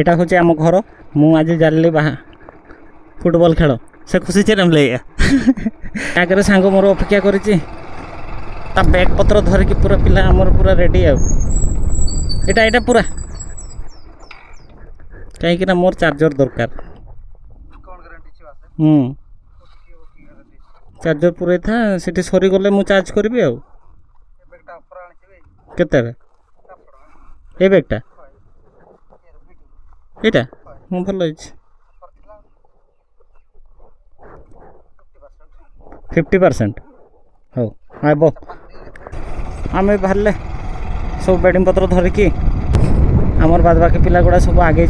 एटा हूँ आम घर मु आज जानी फुटबॉल खेल से खुशी चेरे आगे सांग मोर अपेक्षा कर बैग पत्र धरिकी पूरा पिला आमर पूरा रेडी आटा पूरा कहीं मोर चार्जर दरकार चार्जर पूरे था सीटी सरी गले मु चार्ज करी केते ए बैगटा एटा मु भल 50% हो आब आम बाहर सब बेडिंग पत्र धरिकी आमर बाद बाकी पिला गुड़ा सब आगे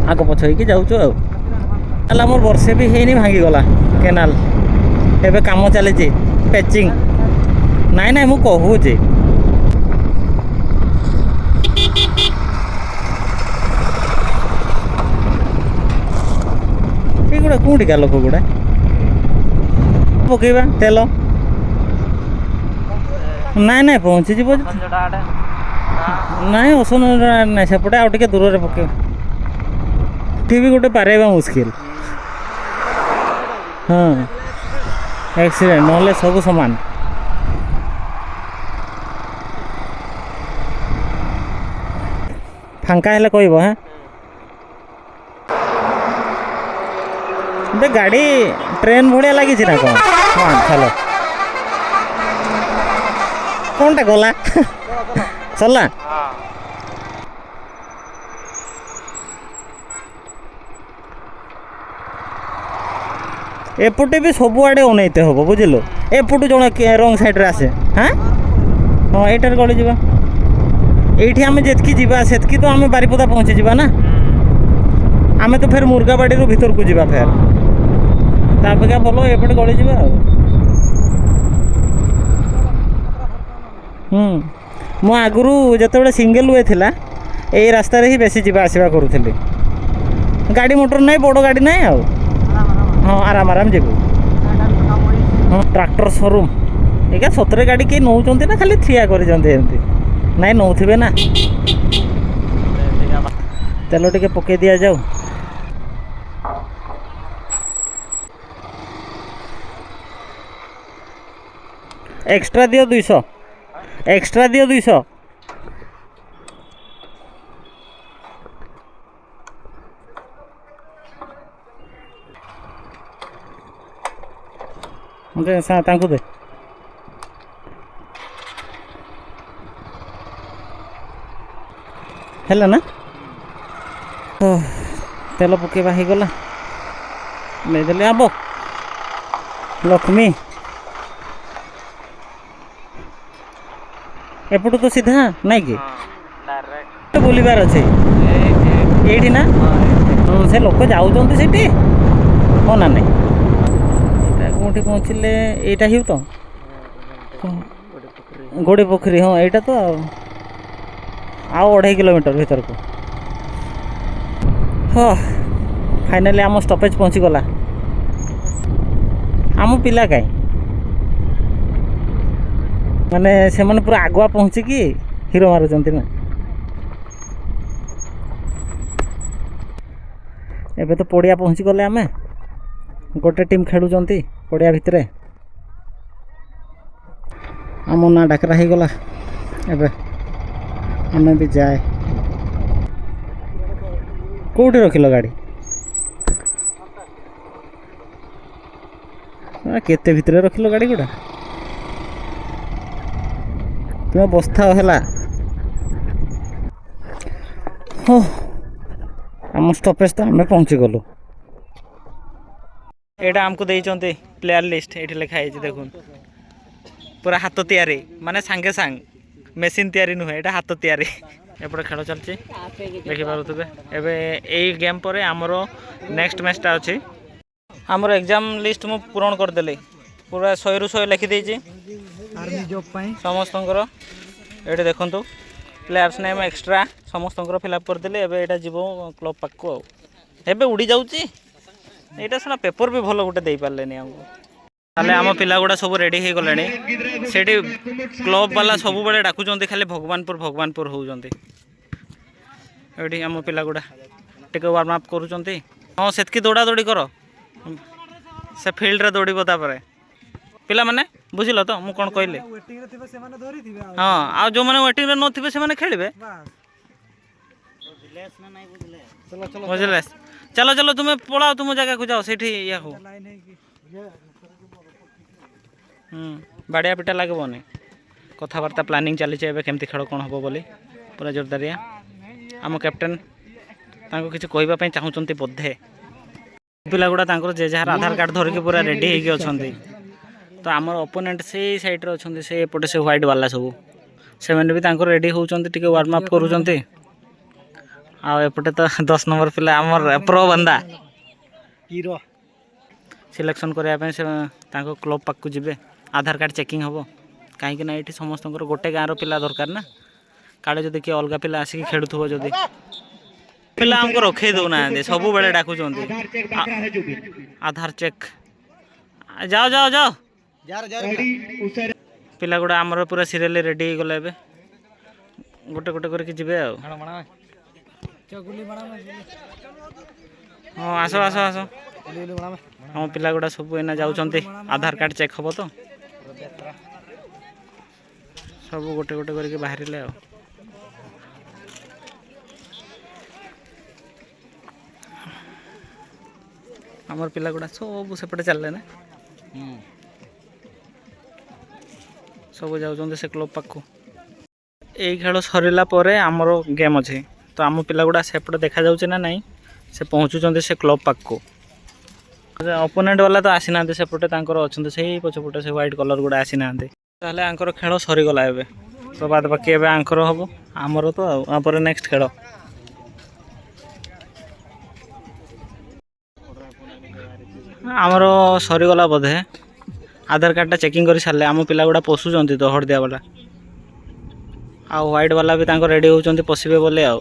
आग पछ होगी जाऊँ आमर वर्षे भी है भांगीगला केनाल एबे काम चली पैचिंग नाई नाई मु कहूँ गुड़ा कौटिका लोक गुड़ा पकेबा तेल नाई नाई पहुँची जीव नाई ओसन ना सेपटे आउ टे दूर पके भी गोटे पारेबा मुस्किल हाँ एक्सीडेंट ना सब सामान फांका हेले कहब हाँ गाड़ी ट्रेन भाया लगी ना कौन हाँ चलो कौनटा गला चलला एपटे भी सब आड़े अनैते हम बुझल एपटू जन रंग साइड आसे हाँ हाँ यटार गली जा ये आम जितकी जावा से तो आम बारिपदा पहुँची जावा ना आम तो फिर मुर्गाबाड़ी भीतर को जावा फिर तापेक्षा भल एपटे गली जा मु आगु जो सिंगल वे थिला यही रास्तार ही बेसी जावा आसवा करूली गाड़ी मोटर ना बड़ गाड़ी ना हाँ आराम आराम जीव हाँ ट्रैक्टर शोरूम ये सतरे गाड़ी कहीं नौ ना खाली ठिया कर नाई नौथे ना तेल टे पकई दि जाऊ एक्स्ट्रा दियो 200 एक्स्ट्रा दियो 200 तांकु दे है ना तेल पकेबा हो गला लेदेले आब लक्ष्मी एपटू तो सीधा नाई कि बुलबार अच्छे ये ना से लोक जाऊँ से हाँ ना नहीं कौटी पहुँचले यहाँ ही तो गोड़े पोखरी हाँ यहाँ तो आउ 2.5 किलोमीटर भीतर को हाँ फाइनाली आम स्टपेज पहुँची गला आम पिला कहीं माने से मैंने पूरा आगुआ पहुँचिकी हिरो मारुंट ना एबे तो पड़िया पहुँची गले आम गोटे टीम खेलुंट पड़िया भितर आम ना डाकरा हो गला एबे आम भी जाए कौटी रखिल गाड़ी केते भितर रखिल गाड़ी गुड़ा तुम बस्ता है हो आम स्टपेज तो आम पहुँची गलु यहाँ आमको देते प्लेयर लिस्ट ये लिखाई देखु पूरा हाथ तैयारी माने सांगे सांग मेसीन तैयारी नुहे यहाँ हाथ तैयारी एपटे खेल चलती देखिपे एवं यही गेम पर आमर नेक्स्ट मैचटा अच्छी आमर एग्जाम लिस्ट मु पूरण करदेली पूरा 100 ରୁ 100 लिखिदे आर्मी जॉब समस्त ये देखु प्लेयर्स नेम एक्स्ट्रा समस्त फिलअप करदेली एटा जीव क्लब पाक को एबे उड़ी जाऊँगी यहाँ सीना पेपर भी भल गोटे दे पारे आमको आम पिला गुड़ा सब रेडी हो गले से क्लब वाला सब बड़े डाकुंट खाली भगवानपुर भगवानपुर होती ଏଠି ଆମ ପିଲା ଗୁଡ଼ା ଟିକେ ୱାର୍ମ ଅପ୍ କରୁଛନ୍ତି। ହଁ ସେତିକି ଦୌଡ଼ା ଦୌଡ଼ି କର, ସେ ଫିଲ୍ଡରେ ଦୌଡ଼ିବ ତାପରେ ପିଲାମାନେ, ବୁଝିଲ ତ ମୁଁ କ'ଣ କହିଲି? ହଁ, ଆଉ ଯେଉଁମାନେ ୱେଟିଂରେ ନଥିବେ ସେମାନେ ଖେଳିବେ। ବୁଝିଲେ? ଚାଲ ଚାଲ ତୁମେ ପଳାଅ ତୁମ ଜାଗାକୁ ଯାଅ, ସେଇଠି ଇଏ ହଉ। ବାଡ଼ିଆ ପିଟା ଲାଗିବନି, କଥାବାର୍ତ୍ତା ପ୍ଲାନିଂ ଚାଲିଛି ଏବେ କେମିତି ଖେଳ କ'ଣ ହେବ ବୋଲି, ପୁରା ଜୋରଦାରିଆ। ଆମ କ୍ୟାପ୍ଟେନ୍ ତାଙ୍କୁ କିଛି କହିବା ପାଇଁ ଚାହୁଁଛନ୍ତି ବୋଧେ। ପିଲା ଗୁଡ଼ା ତାଙ୍କର ଯେ ଯାହାର ଆଧାର କାର୍ଡ଼ ଧରିକି ପୁରା ରେଡ଼ି ହେଇକି ଅଛନ୍ତି। ତ ଆମର ଅପୋନେଣ୍ଟ ସେଇ ସାଇଡ଼୍ରେ ଅଛନ୍ତି, ସେ ଏପଟେ ସେ ହ୍ୱାଇଟ୍ ବାଲା ସବୁ, ସେମାନେ ବି ତାଙ୍କର ରେଡ଼ି ହେଉଛନ୍ତି, ଟିକେ ୱାର୍ମ ଅପ୍ କରୁଛନ୍ତି। ଆଉ ଏପଟେ ତ 10 ନମ୍ବର ପିଲା ଆମର ପ୍ରୋ ବନ୍ଦା ସିଲେକ୍ସନ୍ କରିବା ପାଇଁ ସେ ତାଙ୍କ କ୍ଲବ୍ ପାଖକୁ ଯିବେ। ଆଧାର କାର୍ଡ଼ ଚେକିଂ ହେବ, କାହିଁକିନା ଏଇଠି ସମସ୍ତଙ୍କର ଗୋଟେ ଗାଁର ପିଲା ଦରକାର ନା, କାଳେ ଯଦି କିଏ ଅଲଗା ପିଲା ଆସିକି ଖେଳୁଥିବ, ଯଦି ପିଲା ଆମକୁ ରଖେଇ ଦେଉନାହାନ୍ତି, ସବୁବେଳେ ଡାକୁଛନ୍ତି ଆଧାର ଚେକ୍। ଯାଅ ଯାଅ ଯାଅ, ପିଲା ଗୁଡ଼ା ଆମର ପୁରା ସିରିଏଲି ରେଡ଼ି ହେଇଗଲେ, ଏବେ ଗୋଟେ ଗୋଟେ କରିକି ଯିବେ ଆଉ। ହଁ ଆସ ଆସ ଆସ, ଆମ ପିଲା ଗୁଡ଼ା ସବୁ ଏଇନା ଯାଉଛନ୍ତି, ଆଧାର କାର୍ଡ଼ ଚେକ୍ ହେବ ତ, ସବୁ ଗୋଟେ ଗୋଟେ କରିକି ବାହାରିଲେ ଆଉ। ଆମର ପିଲା ଗୁଡ଼ା ସବୁ ସେପଟେ ଚାଲିଲେ ନା, ସବୁ ଯାଉଛନ୍ତି ସେ କ୍ଲବ୍ ପାଖକୁ। ଏଇ ଖେଳ ସରିଲା ପରେ ଆମର ଗେମ୍ ଅଛି, ତ ଆମ ପିଲା ଗୁଡ଼ା ସେପଟେ ଦେଖାଯାଉଛି ନା ନାହିଁ, ସେ ପହଞ୍ଚୁଛନ୍ତି ସେ କ୍ଲବ୍ ପାଖକୁ। ଅପୋନେଣ୍ଟ ବାଲା ତ ଆସିନାହାନ୍ତି, ସେପଟେ ତାଙ୍କର ଅଛନ୍ତି, ସେଇ ପଛପଟେ ସେ ହ୍ୱାଇଟ୍ କଲର୍ ଗୁଡ଼ା ଆସିନାହାନ୍ତି। ତାହେଲେ ଆଙ୍କର ଖେଳ ସରିଗଲା ଏବେ, ତ ବାଦ ବାକି ଏବେ ଆଙ୍କର ହେବ, ଆମର ତ ଆଉ ତାପରେ ନେକ୍ସଟ ଖେଳ। ଆମର ସରିଗଲା ବୋଧେ, ଆଧାର କାର୍ଡ଼ଟା ଚେକିଂ କରି ସାରିଲେ, ଆମ ପିଲା ଗୁଡ଼ା ପଶୁଛନ୍ତି ତ ହଳଦିଆ ବାଲା, ଆଉ ହ୍ୱାଇଟ୍ ବାଲା ବି ତାଙ୍କ ରେଡ଼ି ହେଉଛନ୍ତି ପଶିବେ ବୋଲି ଆଉ।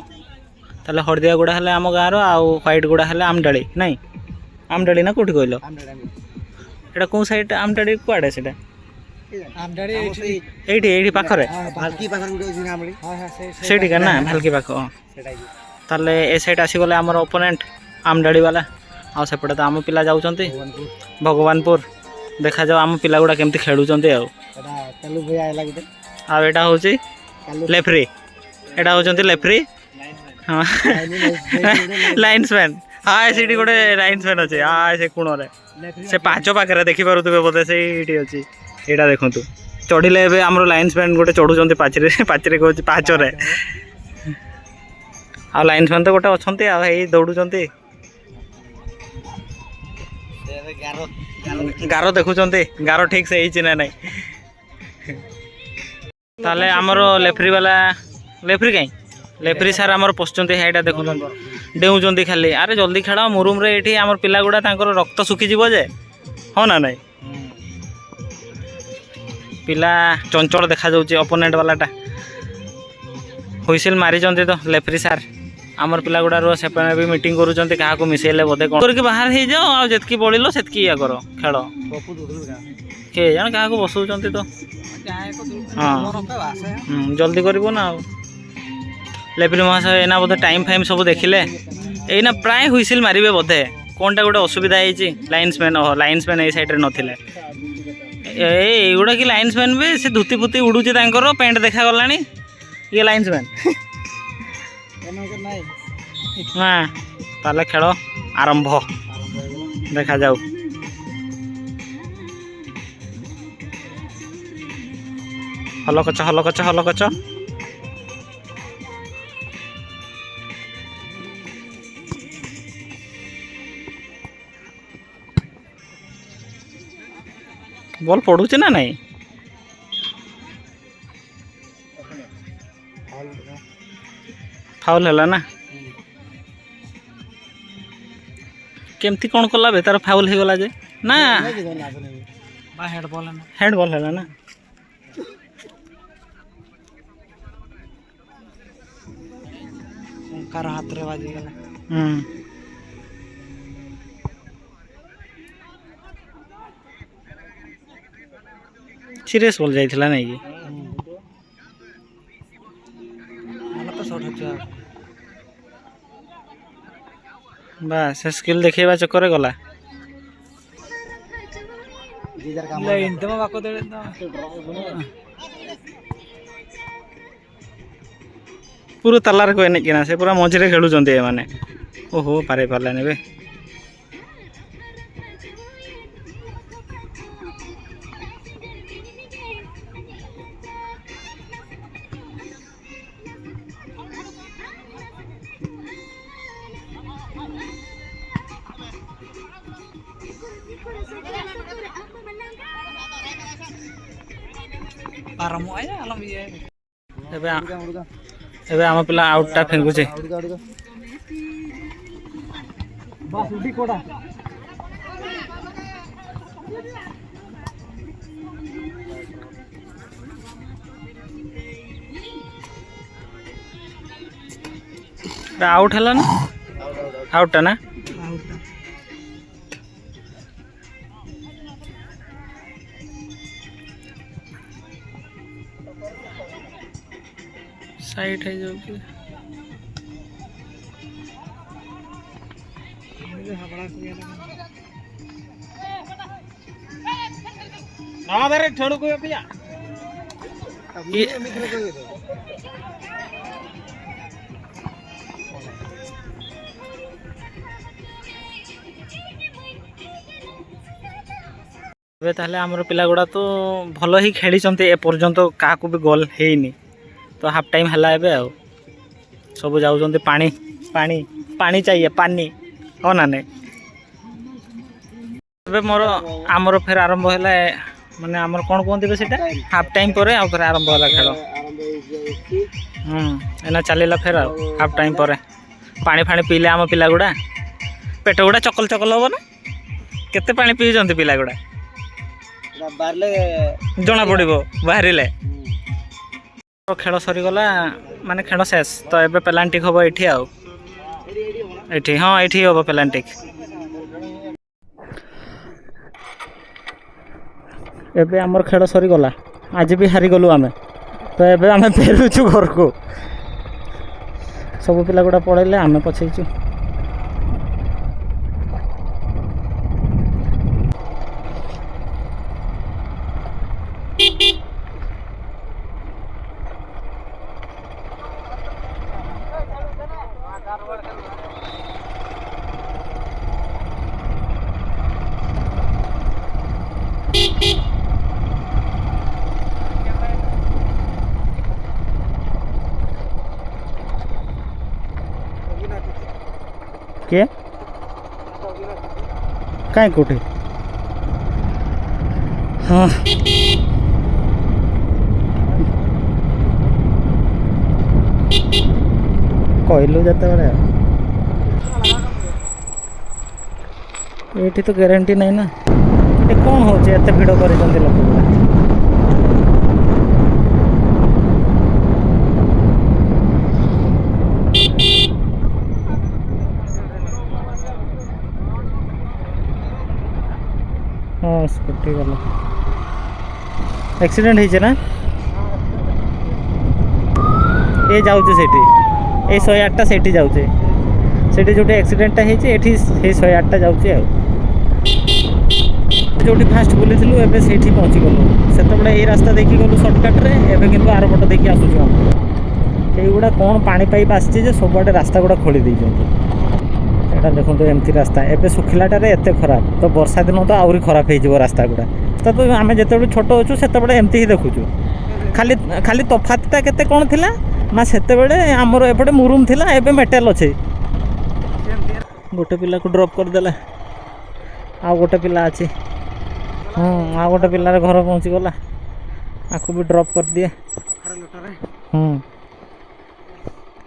ତାହେଲେ ହଳଦିଆ ଗୁଡ଼ା ହେଲେ ଆମ ଗାଁର, ଆଉ ହ୍ୱାଇଟ୍ ଗୁଡ଼ା ହେଲେ ଆମଡାଳି, ନାଇଁ ଆମଡାଳି ନା କେଉଁଠି କହିଲ? ଏଇଟା କେଉଁ ସାଇଡ଼୍? ଆମଡାଳି କୁଆଡ଼େ ସେଇଟା? ଏଇଠି ଏଇଠି ପାଖରେ ସେଇଠିକା ନା, ଭାଲକି ପାଖ। ତାହେଲେ ଏ ସାଇଡ଼୍ ଆସିଗଲେ ଆମର ଅପୋନେଣ୍ଟ ଆମଡାଳି ବାଲା, ଆଉ ସେପଟେ ତ ଆମ ପିଲା ଯାଉଛନ୍ତି ଭଗବାନପୁର। ଦେଖାଯାଉ ଆମ ପିଲା ଗୁଡ଼ା କେମିତି ଖେଳୁଛନ୍ତି ଆଉ। ଆଉ ଏଇଟା ହେଉଛି ଲେଫ୍ରି, ଏଇଟା ହେଉଛନ୍ତି ଲେଫ୍ରି। ହଁ ଲାଇନ୍ସମ୍ୟାନ୍, ହଁ ସେଇଠି ଗୋଟେ ଲାଇନ୍ସମ୍ୟାନ୍ ଅଛି, ହଁ ସେ କୋଣରେ, ସେ ପାହାଚ ପାଖରେ ଦେଖିପାରୁଥିବେ ବୋଧେ, ସେଇଠି ଅଛି। ଏଇଟା ଦେଖନ୍ତୁ, ଚଢ଼ିଲେ ଏବେ ଆମର ଲାଇନ୍ସମ୍ୟାନ୍ ଗୋଟେ ଚଢ଼ୁଛନ୍ତି ପାଚିରେ, ପାଚିରେ କହୁଛି ପାହାଚରେ। ଆଉ ଲାଇନ୍ସମ୍ୟାନ୍ ତ ଗୋଟେ ଅଛନ୍ତି, ଆଉ ଏଇ ଦୌଡ଼ୁଛନ୍ତି, ଗାର ଦେଖୁଛନ୍ତି, ଗାର ଠିକ୍ ସେ ହେଇଛି ନା ନାଇଁ। ତାହେଲେ ଆମର ଲେଫ୍ରି ବାଲା, ଲେଫ୍ରି କାହିଁ ଲେଫ୍ରି ସାର୍ ଆମର ପଶୁଛନ୍ତି, ହେଇଟା ଦେଖୁଛନ୍ତି, ଡେଉଁଛନ୍ତି ଖାଲି। ଆରେ ଜଲ୍ଦି ଖେଳ, ମୁରୁମରେ ଏଇଠି ଆମର ପିଲା ଗୁଡ଼ା ତାଙ୍କର ରକ୍ତ ଶୁଖିଯିବ ଯେ, ହଁ ନା ନାଇଁ? ପିଲା ଚଞ୍ଚଳ ଦେଖାଯାଉଛି ଅପୋନେଣ୍ଟ ବାଲାଟା, ହୁଇସିଲ୍ ମାରିଛନ୍ତି ତ ଲେଫ୍ରି ସାର୍। ଆମର ପିଲା ଗୁଡ଼ାରୁ ସେମାନେ ବି ମିଟିଂ କରୁଛନ୍ତି, କାହାକୁ ମିଶାଇଲେ ବୋଧେ କ'ଣ କରିକି ବାହାର ହେଇଯାଅ, ଆଉ ଯେତିକି ବଳିଲ ସେତିକି ଇଏ କର ଖେଳ। କିଏ ଜାଣେ କାହାକୁ ବସଉଛନ୍ତି ତ, ହଁ ଜଲ୍ଦି କରିବ ନା ଆଉ। ଲେଫ୍ରି ମହାଶୟ ଏଇନା ବୋଧେ ଟାଇମ୍ ଫାଇମ୍ ସବୁ ଦେଖିଲେ, ଏଇନା ପ୍ରାୟ ହୁଇସିଲ୍ ମାରିବେ ବୋଧେ। କ'ଣଟା ଗୋଟେ ଅସୁବିଧା ହେଇଛି, ଲାଇନ୍ସମ୍ୟାନ୍, ଲାଇନ୍ସମ୍ୟାନ୍ ଏଇ ସାଇଡ଼୍ରେ ନଥିଲେ। ଏଇଗୁଡ଼ା କି ଲାଇନ୍ସମ୍ୟାନ୍ ବି, ସେ ଧୁତି ଫୁତି ଉଡ଼ୁଛି ତାଙ୍କର, ପ୍ୟାଣ୍ଟ ଦେଖାଗଲାଣି, ଇଏ ଲାଇନ୍ସମ୍ୟାନ୍ ନା। ତାହେଲେ ଖେଳ ଆରମ୍ଭ, ଦେଖାଯାଉ। ହଲକଚ ହଲକଚ ହଲକଚ, ବଲ୍ ପଡ଼ୁଛି ନା ନାଇଁ? ଫାଉଲ୍ ହେଲା ନା? କେମିତି କ'ଣ କଲା ବେ, ତାର ଫାଉଲ୍ ହେଇଗଲା ଯେ ନା, ହେଡ୍ ବଲ୍ ହେଲା ନା? ହାତରେ ବାଜିଗଲା। ସିରିୟସ୍ ବଲ୍ ଯାଇଥିଲା ନାଇଁ କି? ବାସ୍ ସେ ସ୍କିଲ୍ ଦେଖେଇବା ଚକରେ ଗଲା। ପୁରା ତାଲାରେ କହିନେ କିନା ସେ ପୁରା ମଝିରେ ଖେଳୁଛନ୍ତି ଏମାନେ। ଓହୋ ପାରି ପାରିଲାନି ବେ। ଏବେ ଆମ ପିଲା ଆଉଟଟା ଫେଙ୍ଗୁଛି। ଆଉଟ ହେଲା ନା ଆଉଟଟା ନା ସାଇଟ୍ ହେଇଯାଉଛି। ଏବେ ତାହେଲେ ଆମର ପିଲା ଗୁଡ଼ା ତ ଭଲ ହିଁ ଖେଳିଛନ୍ତି ଏପର୍ଯ୍ୟନ୍ତ କାହାକୁ ବି ଗୋଲ୍ ହେଇନି। ତ ହାଫ୍ ଟାଇମ୍ ହେଲା ଏବେ ଆଉ ସବୁ ଯାଉଛନ୍ତି ପାଣି ପାଣି ପାଣି ଚାହିଏ ପାନି ହଁ ନା ନାଇଁ। ଏବେ ଆମର ଫେର ଆରମ୍ଭ ହେଲା ମାନେ ଆମର କ'ଣ କୁହନ୍ତି ସେଇଟା ହାଫ୍ ଟାଇମ୍ ପରେ ଆଉ ଥରେ ଆରମ୍ଭ ହେଲା ଖେଳ। ଏଇନା ଚାଲିଲା ଫେର ଆଉ ହାଫ୍ ଟାଇମ୍ ପରେ ପାଣି ଫାଣି ପିଇଲେ ଆମ ପିଲା ଗୁଡ଼ା ପେଟ ଗୁଡ଼ା ଚକଲ ଚକଲ ହବ ନା। କେତେ ପାଣି ପିଉଛନ୍ତି ପିଲା ଗୁଡ଼ା ଜଣା ପଡ଼ିବ ବାହାରିଲେ। ଖେଳ ସରିଗଲା ମାନେ ଖେଳ ଶେଷ ତ ଏବେ ପେନାଲ୍ଟି ହବ ଏଠି ଆଉ ଏଠି ହଁ ଏଠି ହବ ପେନାଲ୍ଟି। ଏବେ ଆମର ଖେଳ ସରିଗଲା ଆଜି ବି ହାରିଗଲୁ ଆମେ ତ ଏବେ ଆମେ ଫେରୁଛୁ ଘରକୁ। ସବୁ ପିଲା ଗୁଡ଼ା ପଳେଇଲେ ଆମେ ପଛେଇଛୁ। କିଏ କାଇଁ କୋଉଠି ହଁ କହିଲୁ ଯେତେବେଳେ ଏଇଠି ତ ଗ୍ୟାରେଣ୍ଟି ନାହିଁ ନା ଏଠି କ'ଣ ହେଉଛି ଏତେ ଭିଡ଼ କରିଛନ୍ତି ଲୋକଗୁଡ଼ା। ହଁ ସ୍କୁଟି ଗଲା ଆକ୍ସିଡେଣ୍ଟ ହେଇছে ନା ଏ ଯାଉଛି ସେଇଠି এই 108ଟା ସେଇଠି ଯାଉଛି ସେଇଠି ଯେଉଁଠି ଆକ୍ସିଡେଣ୍ଟଟା ହେଇଛି ଏଠି ସେଇ 108ଟା ଯାଉଛି ଆଉ ଯେଉଁଠି ଫାଷ୍ଟ ବୁଲିଥିଲୁ ଏବେ ସେଇଠି ପହଞ୍ଚିଗଲୁ। ସେତେବେଳେ ଏଇ ରାସ୍ତା ଦେଇକି ଗଲୁ ସର୍ଟକଟ୍ରେ ଏବେ କିନ୍ତୁ ଆର ପଟ ଦେଇକି ଆସୁଛୁ ଆମେ। এইଗୁଡ଼ା କ'ଣ ପାଣି ପାଇପ୍ ଆସିଛି ଯେ ସବୁଆଡ଼େ ରାସ୍ତା ଗୁଡ଼ା ଖୋଳି ଦେଇଛନ୍ତି। ଏଇଟା ଦେଖନ୍ତୁ ଏମିତି ରାସ୍ତା ଏବେ ଶୁଖିଲାଟାରେ ଏତେ ଖରାପ ତ ବର୍ଷା ଦିନ ତ ଆହୁରି ଖରାପ ହେଇଯିବ ରାସ୍ତା ଗୁଡ଼ା। ତ ଆମେ ଯେତେବେଳେ ଛୋଟ ଅଛୁ ସେତେବେଳେ ଏମିତି ହିଁ ଦେଖୁଛୁ। ଖାଲି ଖାଲି ତଫାତଟା କେତେ କ'ଣ ଥିଲା ନା ସେତେବେଳେ ଆମର ଏପଟେ ମୁରୁମ ଥିଲା ଏବେ ମେଟାଲ ଅଛି। ଗୋଟେ ପିଲାକୁ ଡ୍ରପ୍ କରିଦେଲା ଆଉ ଗୋଟେ ପିଲା ଅଛି ଆଉ ଗୋଟେ ପିଲାର ଘର ପହଞ୍ଚିଗଲା ଆକୁ ବି ଡ୍ରପ୍ କରିଦିଏ।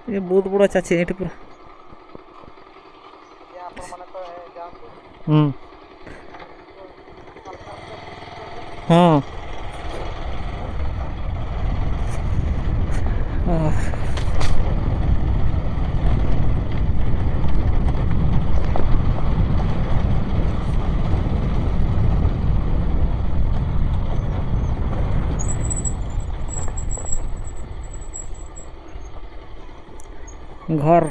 ये बहुत बड़ा चाची एठी पूरा हाँ घर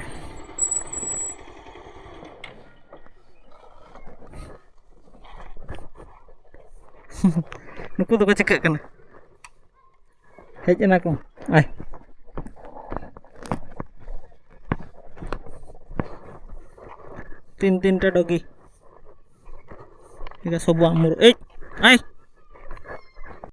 नुकु तो चिका कना हेज ना को आय तीन टा डॉगी ठीक है सब आमर ए आय